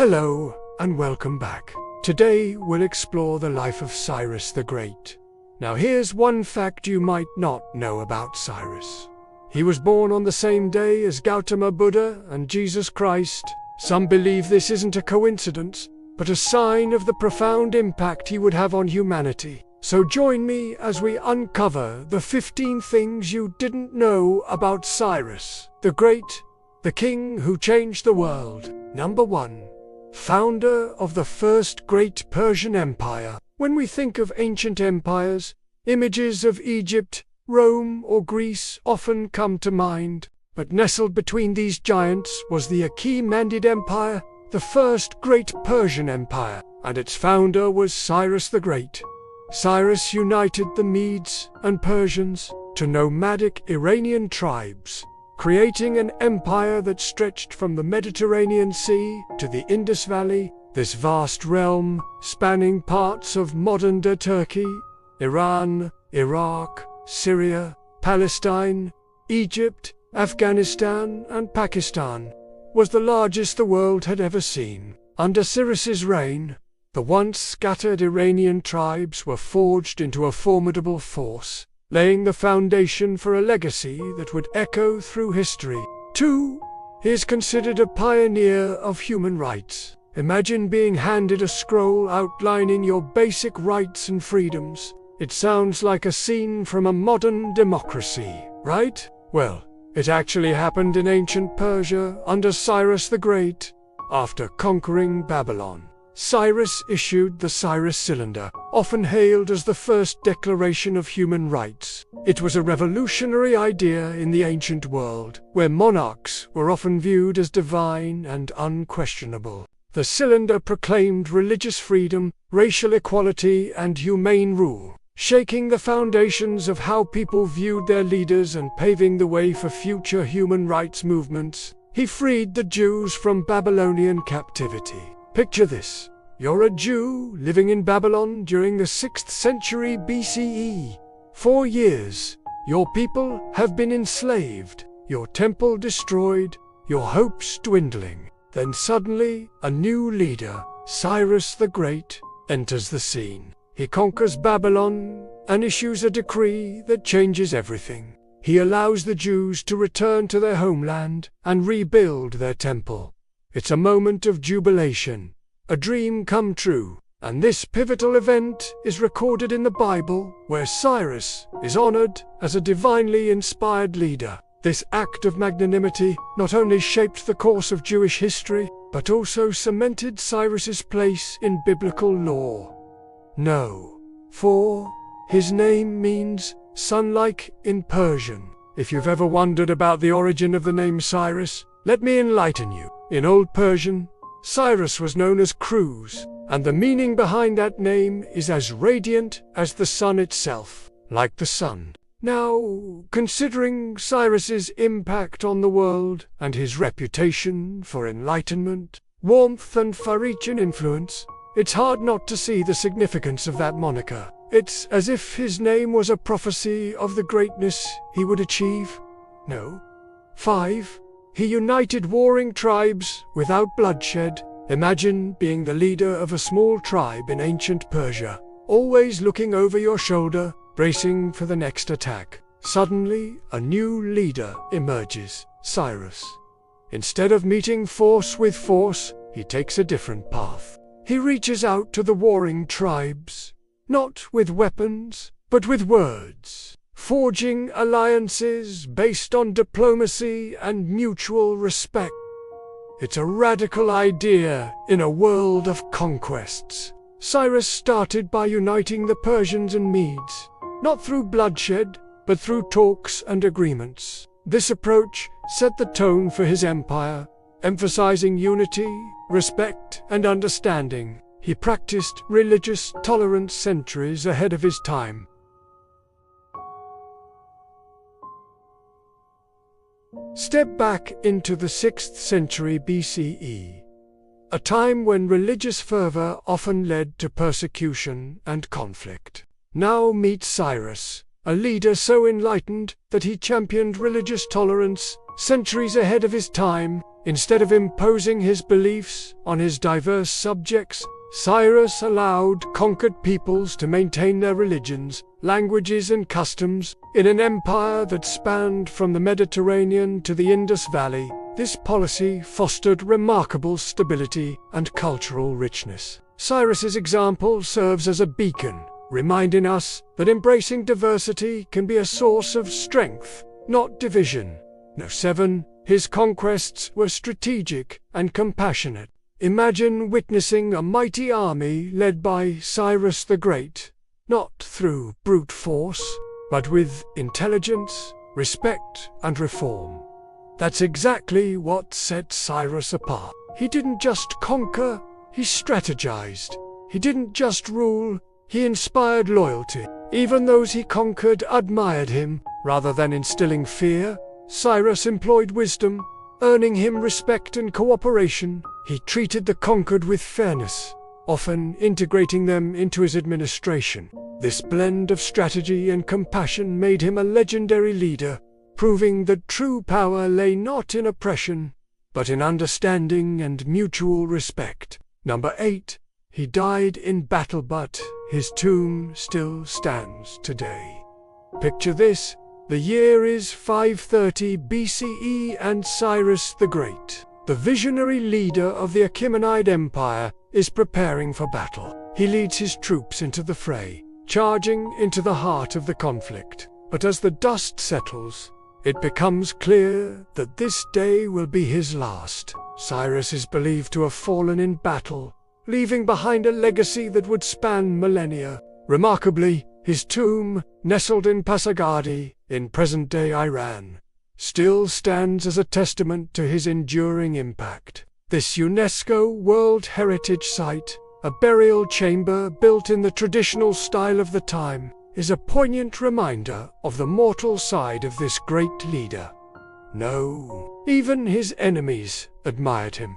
Hello, and welcome back. Today we'll explore the life of Cyrus the Great. Now here's one fact you might not know about Cyrus. He was born on the same day as Gautama Buddha and Jesus Christ. Some believe this isn't a coincidence, but a sign of the profound impact he would have on humanity. So join me as we uncover the 15 things you didn't know about Cyrus the Great, the king who changed the world. Number 1. Founder of the first great Persian Empire. When we think of ancient empires, images of Egypt, Rome, or Greece often come to mind. But nestled between these giants was the Achaemenid Empire, the first great Persian empire, and its founder was Cyrus the Great. Cyrus united the Medes and Persians to nomadic Iranian tribes, creating an empire that stretched from the Mediterranean Sea to the Indus Valley. This vast realm, spanning parts of modern-day Turkey, Iran, Iraq, Syria, Palestine, Egypt, Afghanistan, and Pakistan, was the largest the world had ever seen. Under Cyrus's reign, the once scattered Iranian tribes were forged into a formidable force, laying the foundation for a legacy that would echo through history. 2. He is considered a pioneer of human rights. Imagine being handed a scroll outlining your basic rights and freedoms. It sounds like a scene from a modern democracy, right? Well, it actually happened in ancient Persia under Cyrus the Great. After conquering Babylon, Cyrus issued the Cyrus Cylinder, often hailed as the first declaration of human rights. It was a revolutionary idea in the ancient world, where monarchs were often viewed as divine and unquestionable. The Cylinder proclaimed religious freedom, racial equality, and humane rule, shaking the foundations of how people viewed their leaders and paving the way for future human rights movements. He freed the Jews from Babylonian captivity. Picture this. You're a Jew living in Babylon during the 6th century BCE. 4 years, your people have been enslaved, your temple destroyed, your hopes dwindling. Then suddenly, a new leader, Cyrus the Great, enters the scene. He conquers Babylon and issues a decree that changes everything. He allows the Jews to return to their homeland and rebuild their temple. It's a moment of jubilation, a dream come true, and this pivotal event is recorded in the Bible, where Cyrus is honored as a divinely inspired leader. This act of magnanimity not only shaped the course of Jewish history, but also cemented Cyrus's place in biblical lore. No. 4. His name means sun-like in Persian. If you've ever wondered about the origin of the name Cyrus, let me enlighten you. In Old Persian, Cyrus was known as Cruz, and the meaning behind that name is as radiant as the sun itself, like the sun. Now, considering Cyrus's impact on the world and his reputation for enlightenment, warmth, and Pharisaian influence, it's hard not to see the significance of that moniker. It's as if his name was a prophecy of the greatness he would achieve. No. 5. He united warring tribes without bloodshed. Imagine being the leader of a small tribe in ancient Persia, always looking over your shoulder, bracing for the next attack. Suddenly, a new leader emerges, Cyrus. Instead of meeting force with force, he takes a different path. He reaches out to the warring tribes, not with weapons, but with words, forging alliances based on diplomacy and mutual respect. It's a radical idea in a world of conquests. Cyrus started by uniting the Persians and Medes, not through bloodshed, but through talks and agreements. This approach set the tone for his empire, emphasizing unity, respect, and understanding. He practiced religious tolerance centuries ahead of his time. Step back into the 6th century BCE, a time when religious fervor often led to persecution and conflict. Now meet Cyrus, a leader so enlightened that he championed religious tolerance centuries ahead of his time. Instead of imposing his beliefs on his diverse subjects, Cyrus allowed conquered peoples to maintain their religions, languages and customs in an empire that spanned from the Mediterranean to the Indus Valley. This policy fostered remarkable stability and cultural richness. Cyrus's example serves as a beacon, reminding us that embracing diversity can be a source of strength, not division. No. 7. His conquests were strategic and compassionate. Imagine witnessing a mighty army led by Cyrus the Great, not through brute force, but with intelligence, respect, and reform. That's exactly what set Cyrus apart. He didn't just conquer, he strategized. He didn't just rule, he inspired loyalty. Even those he conquered admired him. Rather than instilling fear, Cyrus employed wisdom, earning him respect and cooperation. He treated the conquered with fairness, often integrating them into his administration. This blend of strategy and compassion made him a legendary leader, proving that true power lay not in oppression, but in understanding and mutual respect. Number 8. He died in battle, but his tomb still stands today. Picture this. The year is 530 BCE and Cyrus the Great, the visionary leader of the Achaemenid Empire, is preparing for battle. He leads his troops into the fray, charging into the heart of the conflict. But as the dust settles, it becomes clear that this day will be his last. Cyrus is believed to have fallen in battle, leaving behind a legacy that would span millennia. Remarkably, his tomb, nestled in Pasargadae, in present-day Iran, still stands as a testament to his enduring impact. This UNESCO World Heritage Site, a burial chamber built in the traditional style of the time, is a poignant reminder of the mortal side of this great leader. No, even his enemies admired him.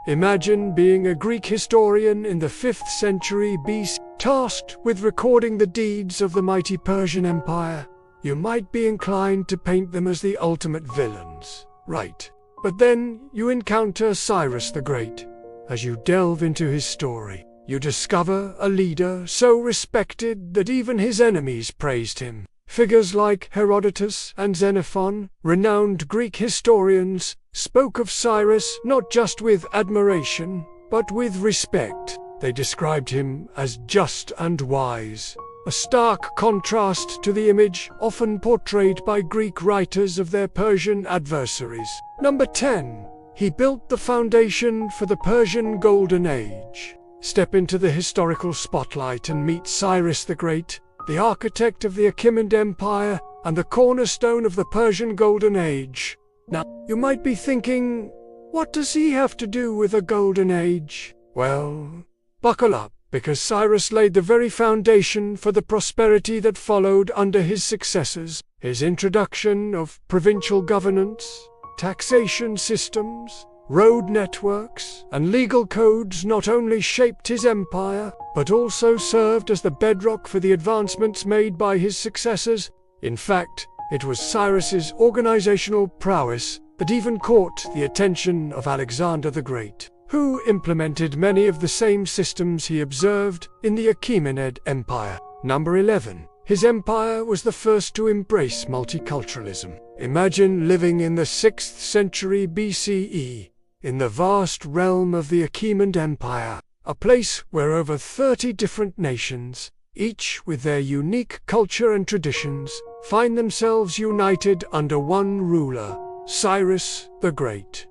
Imagine being a Greek historian in the 5th century BC, tasked with recording the deeds of the mighty Persian Empire. You might be inclined to paint them as the ultimate villains, right? But then you encounter Cyrus the Great. As you delve into his story, you discover a leader so respected that even his enemies praised him. Figures like Herodotus and Xenophon, renowned Greek historians, spoke of Cyrus not just with admiration, but with respect. They described him as just and wise, a stark contrast to the image often portrayed by Greek writers of their Persian adversaries. Number 10. He built the foundation for the Persian Golden Age. Step into the historical spotlight and meet Cyrus the Great, the architect of the Achaemenid Empire and the cornerstone of the Persian Golden Age. Now, you might be thinking, what does he have to do with a Golden Age? Well, buckle up, because Cyrus laid the very foundation for the prosperity that followed under his successors. His introduction of provincial governance, taxation systems, road networks, and legal codes not only shaped his empire, but also served as the bedrock for the advancements made by his successors. In fact, it was Cyrus's organizational prowess that even caught the attention of Alexander the Great, who implemented many of the same systems he observed in the Achaemenid Empire. Number 11. His empire was the first to embrace multiculturalism. Imagine living in the 6th century BCE, in the vast realm of the Achaemenid Empire, a place where over 30 different nations, each with their unique culture and traditions, find themselves united under one ruler, Cyrus the Great.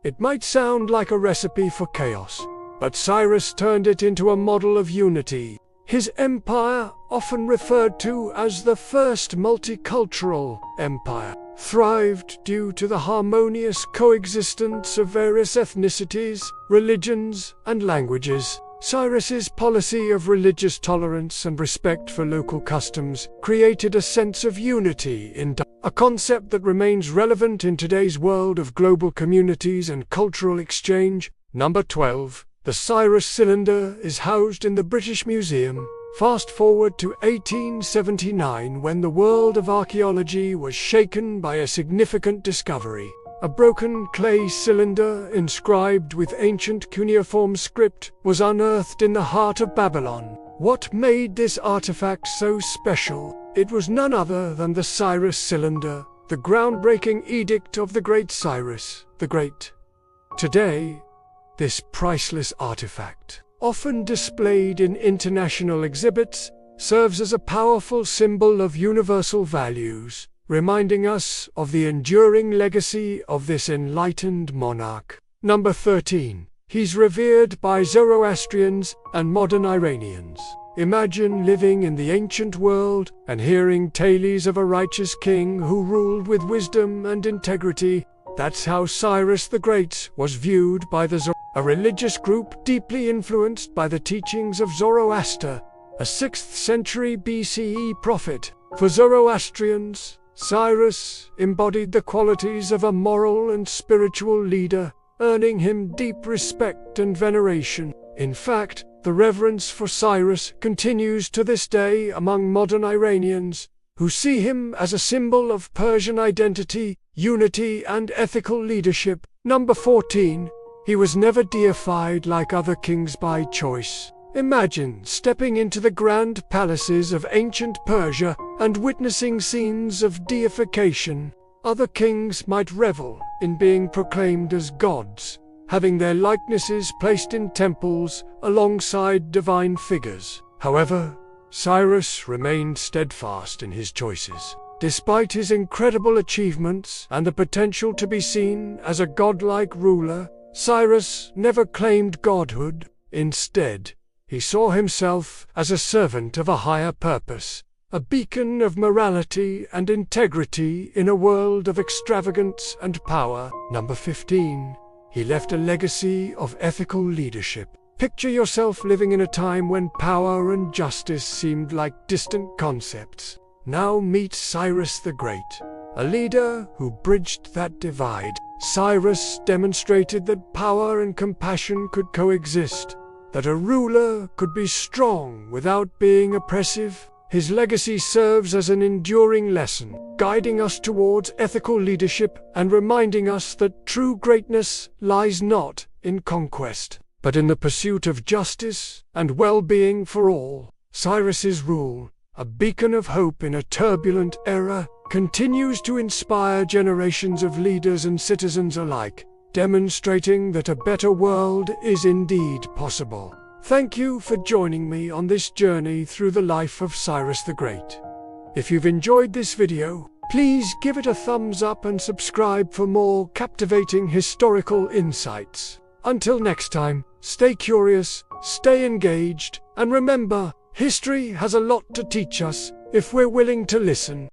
It might sound like a recipe for chaos, but Cyrus turned it into a model of unity. His empire, often referred to as the first multicultural empire, thrived due to the harmonious coexistence of various ethnicities, religions, and languages. Cyrus's policy of religious tolerance and respect for local customs created a sense of unity a concept that remains relevant in today's world of global communities and cultural exchange. Number 12. The Cyrus cylinder is housed in the British Museum. Fast forward to 1879, when the world of archaeology was shaken by a significant discovery. A broken clay cylinder inscribed with ancient cuneiform script was unearthed in the heart of Babylon. What made this artifact so special? It was none other than the Cyrus cylinder, the groundbreaking edict of the great Cyrus the Great. Today, this priceless artifact, often displayed in international exhibits, serves as a powerful symbol of universal values, reminding us of the enduring legacy of this enlightened monarch. Number 13. He's revered by Zoroastrians and modern Iranians. Imagine living in the ancient world and hearing tales of a righteous king who ruled with wisdom and integrity. That's how Cyrus the Great was viewed by the a religious group deeply influenced by the teachings of Zoroaster, a 6th century BCE prophet. For Zoroastrians, Cyrus embodied the qualities of a moral and spiritual leader, earning him deep respect and veneration. In fact, the reverence for Cyrus continues to this day among modern Iranians, who see him as a symbol of Persian identity, unity, and ethical leadership. Number 14. He was never deified like other kings by choice. Imagine stepping into the grand palaces of ancient Persia and witnessing scenes of deification. Other kings might revel in being proclaimed as gods, having their likenesses placed in temples alongside divine figures. However, Cyrus remained steadfast in his choices. Despite his incredible achievements and the potential to be seen as a godlike ruler, Cyrus never claimed godhood. Instead, he saw himself as a servant of a higher purpose, a beacon of morality and integrity in a world of extravagance and power. Number 15. He left a legacy of ethical leadership. Picture yourself living in a time when power and justice seemed like distant concepts. Now meet Cyrus the Great, a leader who bridged that divide. Cyrus demonstrated that power and compassion could coexist, that a ruler could be strong without being oppressive. His legacy serves as an enduring lesson, guiding us towards ethical leadership and reminding us that true greatness lies not in conquest, but in the pursuit of justice and well-being for all. Cyrus's rule, a beacon of hope in a turbulent era, continues to inspire generations of leaders and citizens alike, demonstrating that a better world is indeed possible. Thank you for joining me on this journey through the life of Cyrus the Great. If you've enjoyed this video, please give it a thumbs up and subscribe for more captivating historical insights. Until next time, stay curious, stay engaged, and remember, history has a lot to teach us if we're willing to listen.